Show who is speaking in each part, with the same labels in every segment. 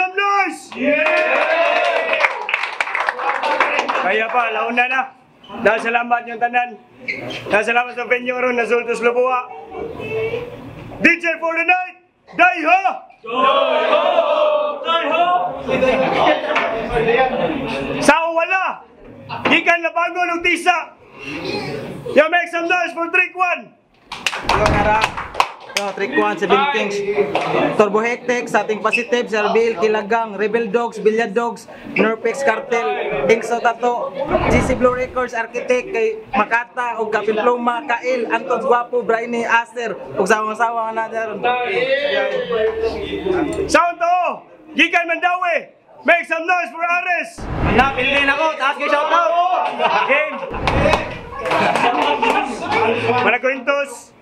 Speaker 1: some noise! Yeah! Kaya pa, launa na. Dahil salamat yung tanan. Dahil salamat sa venue ron, nasultos lubuwa. DJ for the night, Daiho! Daiho! Daiho! Sa wala, gikan na bago ng tisa. You make some noise for Trick 1.
Speaker 2: Yo, Kara. Yo, Trick 1, 7 Kings. Turbo Hectic, sa ating positive, Serbil, Kilagang, Rebel Dogs, Billiard Dogs, Norpex Cartel, Ink Tato, GC Blue Records, Architect, kay Makata, ug Kapiploma, Kail, Anton Guapo, Brainy, Aster, ug sawang-sawa nga natin.
Speaker 1: Sound to! Gikan Mandawi! Make some noise for Ares!
Speaker 2: Napilin ako, taas kayo shoutout!
Speaker 1: Game! Manakuintos!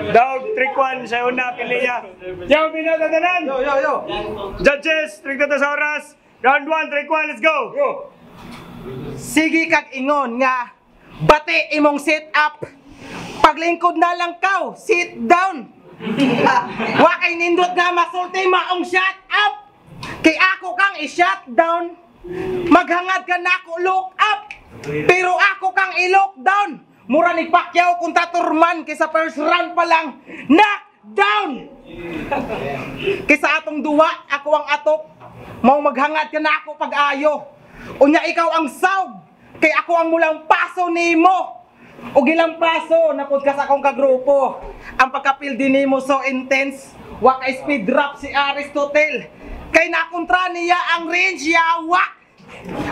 Speaker 1: Dog, Trick 1, sa una, pili niya. Yo, binatatanan!
Speaker 2: Yo!
Speaker 1: Judges, Trick to sa oras. Round 1, Trick 1, let's go!
Speaker 2: Sige kag ingon nga, bati imong sit up. Paglingkod na lang kaw, sit down. Wa kay nindot nga masulti maong shut up. Kay ako kang i-shut down. Maghangad ka na ako look up. Pero ako kang i-look down. Mura ni Pacquiao kung taturman kaysa first round pa lang. Knock down. Kaysa atong duwa, ako ang atop. Mau maghangad ka na ako pag-ayo. Unya ikaw ang sawg. Kay ako ang mulang paso nimo. O gilang paso, napod ka sa akong kagrupo. Ang pagkapildi nimo so intense. Wa kay speed drop si Aristotle. Kay nakontra niya ang range yawa.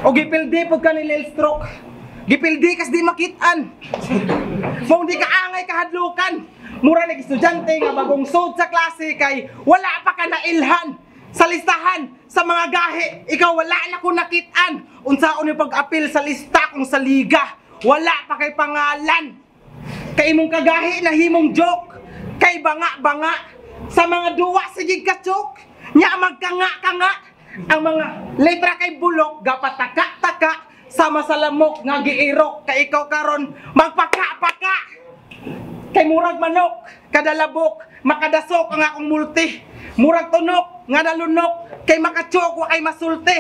Speaker 2: O gipildi pod ka ni Lil Stroke. Gipildi kas di makitaan. Mong di ka angay kahadlukan. Mura nag estudyante nga bagong sud sa klase kay wala pa ka nailhan. Sa listahan sa mga gahi, ikaw wala na ko nakitaan. Unsaon yung pag-apil sa lista kung sa liga. Wala pa kay pangalan. Kay imong kagahi na himong joke. Kay banga-banga. Sa mga duwa sigig ka-choke. Nya magkanga-kanga. Ang mga letra kay bulok gapataka-taka. Sama sa lamok nga giirok. Kay ikaw karon magpaka-paka. Kay murag manok kada labok makadasok ang akong multi. Murag tunok nga nalunok kay makachok wa kay masulti.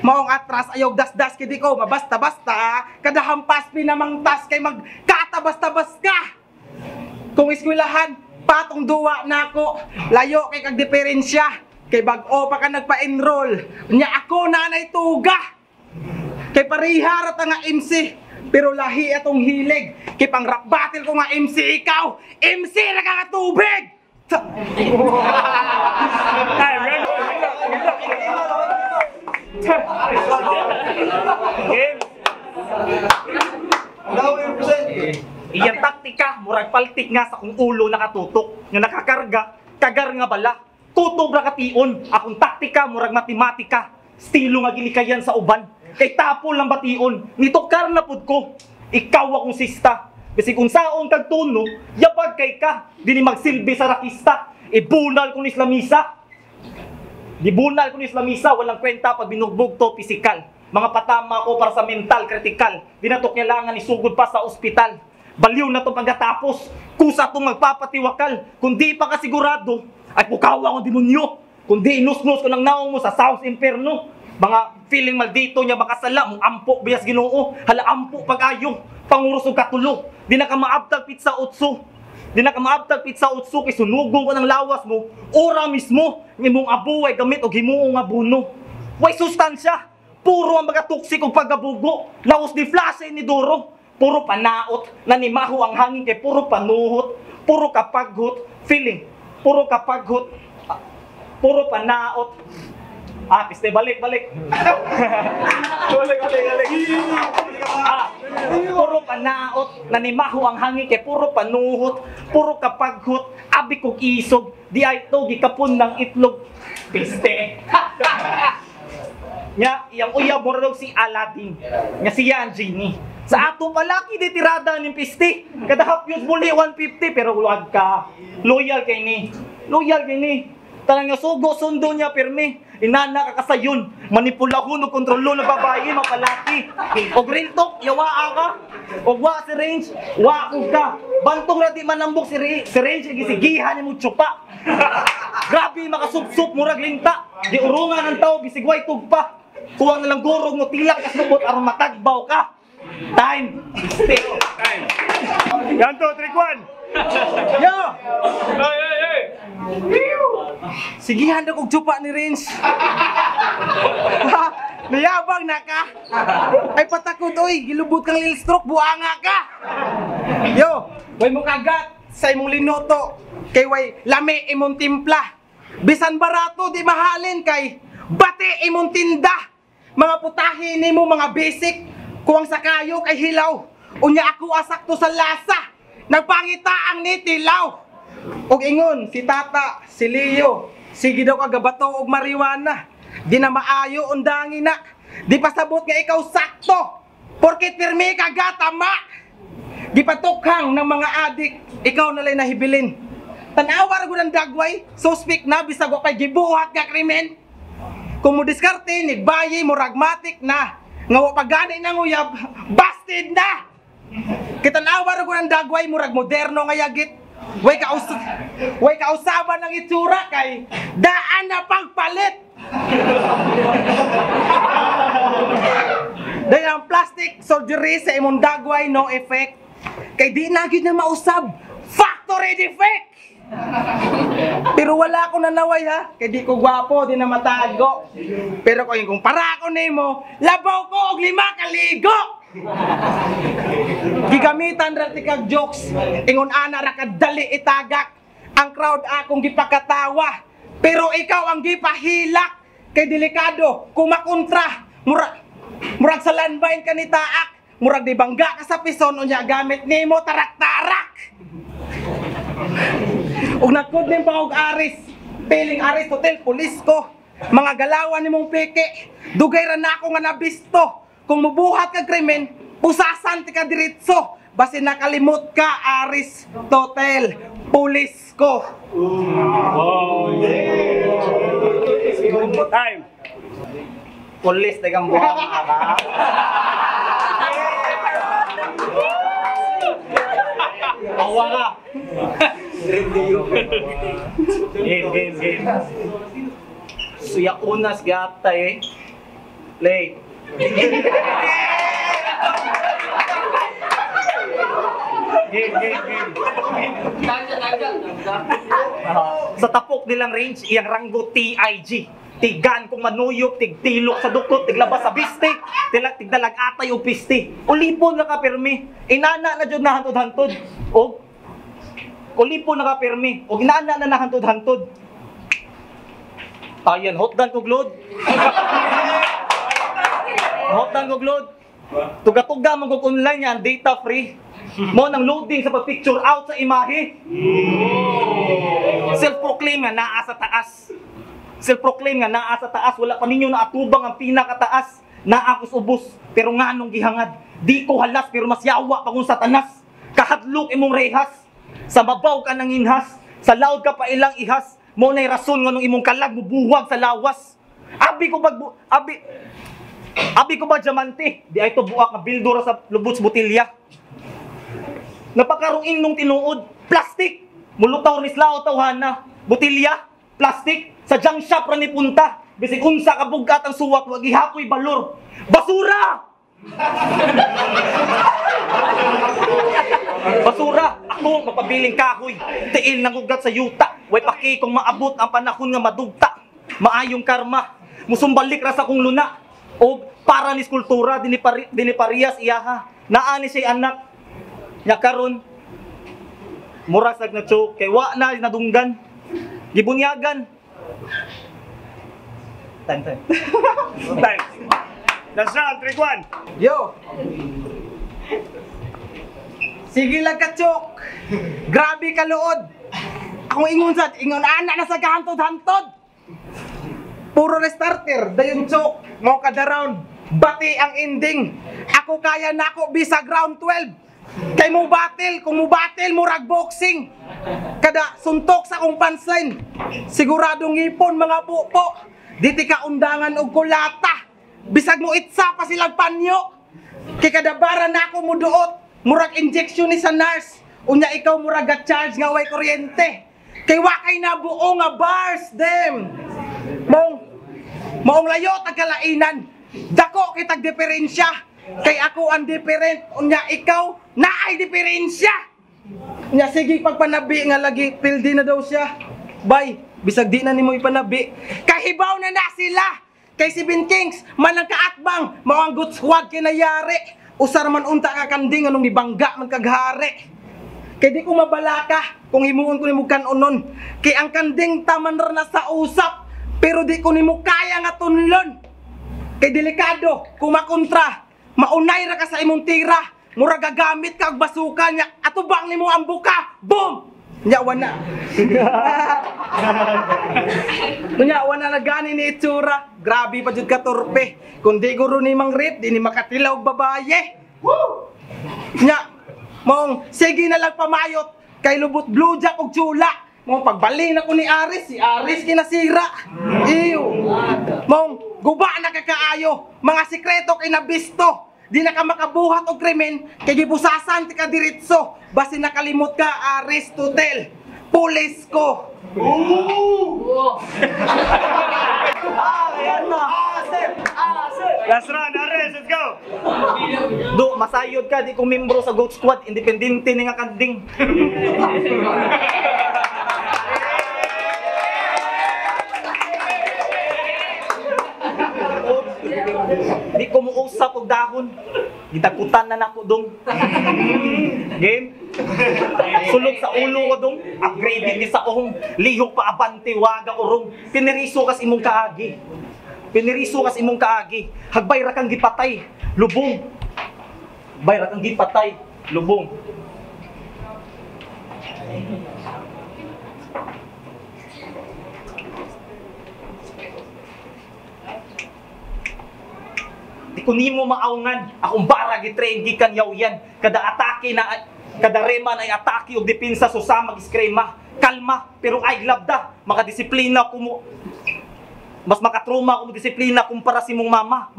Speaker 2: Maong atras ayaw dasdas kay di ko mabasta-basta. Kada hampas pinamangtas kay magkatabas-tabas ka. Kung eskwelahan patong duwa nako layo kay kag diferensya. Kay bag-o pa ka nagpa-enroll. Nya ako nanay tuga. Kay pariharat nga MC. Pero lahi atong hilig. Kay pang rap battle ko nga MC ikaw. MC na ka nga tubig. Iyang taktika, murag paltik nga sa kung ulo nakatutok. Nga nakakarga, kagar nga bala. Tutob ra kation, akong taktika, murag matematika. Estilo nga gilikayan sa uban. Kay tapol lang bation, nitokar na pud ko. Ikaw akong sista. Kasi kung saon kag tuno, yapag kay ka, dili magsilbi sa rakista. Ibunal ko ni Islamisa. Dibunal ko ni Islamisa, walang kwenta pag binugbog to pisikal. Mga patama ko para sa mental, critical. Dinatok niya langan isugod pa sa ospital. Baliw na to pagkatapos, kusa tong magpapatiwakal. Kung di pa kasigurado, ay pukawa ko demonyo. Kung di inusnos ko ng naong mo sa South Inferno. Mga feeling maldito niya makasala, mong ampo biyas Ginoo. Hala ampo pag-ayo, pangurus og katulo. Di na ka maabtag pizza utso. Di na ka maabtag pizza utso kay sunugong ko ng lawas mo. Ora mismo, imong abuway gamit og himuong nga buno. Way sustansya, puro ang magatuksik og paggabugo. Laos ni flase ni Duro. Puro panaot, nanimaho ang hangin kay puro panuhot. Puro kapaghot, feeling. Puro kapaghot, puro panaot. Piste, balik. Balik. Puro panaot, nanimaho ang hangin kay puro panuhot, puro kapaghot, abi kong isog, di ay to gikapon ng itlog. Piste. Nya, iyang uyab mo si Aladdin. Nya siya ang genie. Sa ato palaki di tirada ng piste. Kada hapyos muli 150 pero wag ka. Loyal kay ni.
Speaker 3: Tanang nga sugo, sundo niya, pirmi. Inana ka kasayon. Manipulahon o kontrolo na babae, mapalaki. Og rintok, yawaa ka. Og wa si Range, wa ko ka. Bantong na di manambok si Range, gisigihan niya mo tsupa. Grabe, makasupsup, murag linta. Di urungan ng tao, bisigway tugpa. Kuwang nalang gurog mo tilak kasubot aron matagbaw ka. Time. Stick.
Speaker 1: Time. Ganto, trick 1.
Speaker 2: Yo! Sigihan na kong tsupa ni Range. Nayabang na ka. Ay patakot, oy. Gilubot kang lil stroke, buanga ka. Yo, way mo kagat sa imong linoto. Kay way lami imong timpla. Bisan barato di mahalin kay bati imong tinda. Mga putahe nimo mga basic. Kuwang sa kayo kay hilaw. Unya ako asakto sa lasa. Nagpangitaang ni tilaw. Og ingon si Tata, si Leo, sige daw kagabato og marijuana. Di na maayo undangin na. Di pasabot nga ikaw sakto. Porket pirmi ka gatama. Di patukhang ng mga adik, ikaw nalay nahibilin. Tanawar ko ng dagway, suspect na bisag wa kay gibuhat nga krimen. Kung mo diskarte, nigbayi mo ragmatic na. Nga wa pagani nang uyab, busted na. Kitanawar ko ng dagway, murag moderno nga yagit. Way kausaban ng itsura kay daan na pagpalit. Dahil ang plastic surgery sa imong dagway no effect. Kay di na gyud na mausab, factory defect. Pero wala ko nanaway ha, kay di ko gwapo, di na matago. Pero kung para ko nimo, labaw ko og 5 kaligo. Gigamitan ra ti kag jokes, ingon ana ra kadali itagak. Ang crowd akong gipakatawa, pero ikaw ang gipahilak. Kay delikado kung makontra, murag sa landmine ka ni taak, murag di bangga ka sa pison unya gamit nimo tarak-tarak. Ug nagkod ning pangog Aris, piling Aris hotel pulis ko. Mga galawan nimong peke, dugay ra na ako nga nabisto. Kung mubuhat ka krimen, pusasan ti ka diretso. Basi nakalimot ka Aris hotel pulis ko.
Speaker 1: Time.
Speaker 3: Pulis tegang buang ka. Awa ka. Game. Suya unas gata eh. Play. Game. Sa tapok nilang Range, iyang ranggo TIG. Tigan kung manuyok, tigtilok sa dukot, tiglabas sa bistik, tigdalag atay o pisti. Ulipon na ka pirmi, inana na dyan na hantod-hantod. O, ulipon na ka pirmi, o inana na hantod-hantod. Ayan, hotdan ko glod. Hotdan ko glod. Tuga-tuga mong online yan, data free. Mo nang loading sa pag-picture out sa imahe. Self-proclaim nga naa sa taas. Self-proclaim nga naa sa taas. Wala pa ninyo na atubang ang pinakataas. Naakos ubos, pero nganong gihangad. Di ko halas, pero mas yawa pa kung satanas. Kahadlok imong rehas. Sa mabaw ka nang inhas. Sa laod ka pa ilang ihas. Mo na'y rason nga nung imong kalag mubuwag sa lawas. Abi ko ba diamante? Di ay to buak nga bildura sa lubuts botilya. Napakarunging nung tinuod, plastic. Mulutaw ni slaw tawhana. Botilya, plastic. Sa junk shop ra ni punta. Bisig unsa ka bugat ang suwat, wag ihapoy balor. Basura! Basura! Ako mapabiling kahoy. Tiil nang ugat sa yuta. Way paki kung maabot ang panahon nga madugta. Maayong karma. Musumbalik ra sa kong luna. O para ni skultura dinipariyas iyaha. Naani siya anak. Nya karon mura sag na choke kay wa na nadunggan. Gibunyagan. Time.
Speaker 1: Time. Last round, trick 1.
Speaker 2: Yo! Sige lang ka, Chok! Grabe ka lood! Akong ingon anak na sa kahantod-hantod! Puro restarter, dayon Chok, mau kada round, bati ang ending. Ako kaya na ako bisa ground 12. Kay mo battle, kung mo battle, murag boxing. Kada suntok sa akong punchline. Siguradong ipon mga pupo. Diti ka undangan og kulata. Bisag mo itsa pa silang panyo. Kay kada bara na ako mo duot. Murag injection ni sa nurse. Unya ikaw murag ga-charge nga way kuryente. Kay wakay na buo nga bars, dem. Maong layo tagkalainan. Dako kitag diferensya. Kay ako ang different. Unya ikaw, naay diferensya. Unya sige pagpanabi nga lagi, pildi na daw siya. Bay, bisag di na nimo ipanabi. Kahibaw na na sila. Kay si Ben Kings, manang kaatbang, mao ang good squad kinayari. Usar man unta ka kanding anong ibangga man kaghari. Kay di ko mabalaka kung himuon ko nimo kanunon. Kay ang kanding taman ra na sa usap, pero di ko nimo kaya nga tunlon. Kay delikado kung makontra, maunay ra ka sa imong tira, mura gagamit ka og basuka nya atubang nimo ang buka. Boom! Nya wana. Nya wana na gani ni itsura. Grabe pa jud ka torpe. Kung di guro ni mang rip, di ni makatilaw og babaye. Woo! Nya mong sige na lang pamayot kay lubot blue jack og chula. Mong pagbali na ko ni Aris, si Aris kinasira. Iyo. Mong guba na kakaayo, mga sikreto kinabisto. Di na ka makabuhat og krimen kay gibusasan ti ka diretso. Basi nakalimot ka Aristotle. Pulis ko.
Speaker 3: Ayan na.
Speaker 1: Last round, Aris, let's go!
Speaker 3: Do, masayod ka, di ko membro sa GOAT Squad, independente ni nga kanding. Di ko muusap og dahon. Gitakutan na nako dong. Game. Sulod sa ulo ko dong. Upgrade ni sa ohong lihok pa abante waga urong. Piniriso kas imong kaagi. Piniriso kas imong kaagi. Hagbay ra kang gipatay, lubong. Hagbay ra kang gipatay, lubong. Di ko nimo maaungan. Akong bara gitrain gikan yaw yan. Kada atake na kada reman ay atake og depensa so sa mag-iskrema. Kalma pero ay glabda. Makadisiplina ko mo. Mas makatruma ko mo disiplina kumpara si mong mama.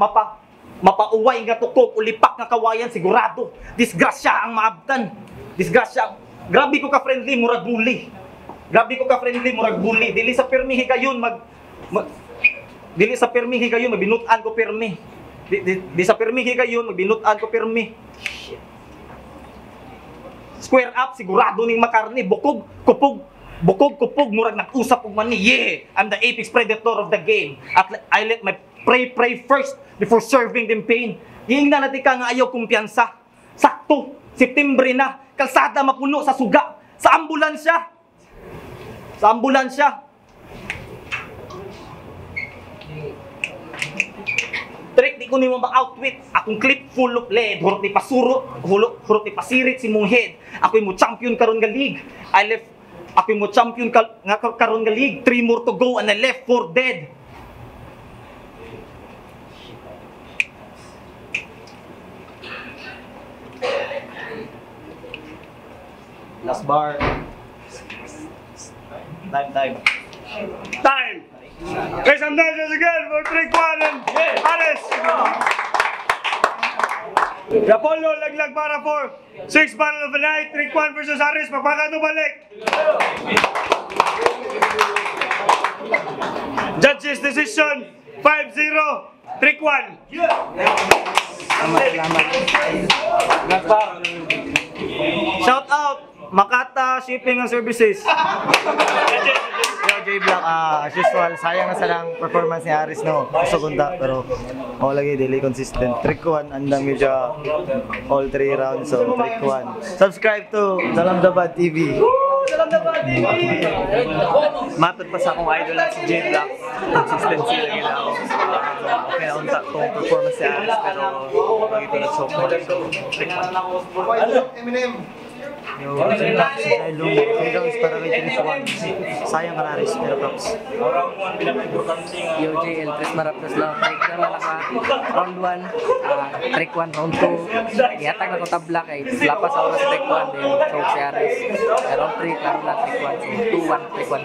Speaker 3: Mapauway nga tukok ulipak nga kawayan sigurado. Disgrasya ang maabtan. Disgrasya. Grabe ko ka friendly murag bully. Grabe ko ka friendly murag bully. Dili sa permi higayon dili sa permi higayon mabinutan ko permi. Di sa permi higayon magbinutan ko permi. Square up sigurado ning makarni bukog kupog murag nag-usap og mani. Yeah, I'm the apex predator of the game. At I let my prey first before serving them pain. Hingna natin ka nga ayaw kumpiyansa. Sakto, September na, kalsada mapuno sa suga, sa ambulansya. Sa ambulansya. Trick di ko nimo ma-outwit. Akong clip full of lead. Hurot ni pasuro, hurot ni pasirit si mong head. Ako'y mo champion karon nga league. Ako'y mo champion karon nga league. 3 more to go and I left 4 dead. Last bar.
Speaker 1: Time! Make some noises again for Trick One and Aris! Apollo, laglag para for 6th battle of the night. Trick One versus Aris. Magpakato balik! Judges decision 5-0. Trick One.
Speaker 3: Shout out Makata Shipping and Services.
Speaker 4: Yo, J-Block, as usual, sayang na sa lang performance ni Aris, no? Segunda, pero ako lagi, dili consistent. Trick One, andang medyo all 3 rounds, so Trick One. Subscribe to Dalamdabad TV.
Speaker 3: Matod pa sa akong idol na si J-Block. Consistency lagi na ako. Okay na unta tong performance ni Aris, pero pag ito nag-so for. So, Trick One.
Speaker 4: Yo, free rounds para kay Trish 1. Sayang ka na Aris, pero props.
Speaker 5: Yo, JL, tres marapos lang. Break naman ako. Round 1, trick 1, round 2. Ihatag na ko tabla kay lapas ako sa trick 1. Then, choke si Aris. Round 3, klaro na trick 1. So, 2-1, trick 1.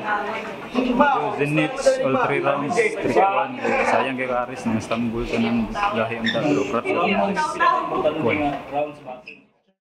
Speaker 6: Yo, Zenits, all 3 rounds, trick 1. Sayang kay Aris ng Istanbul sa nang lahi ang tatlo. Props lang Aris. 1.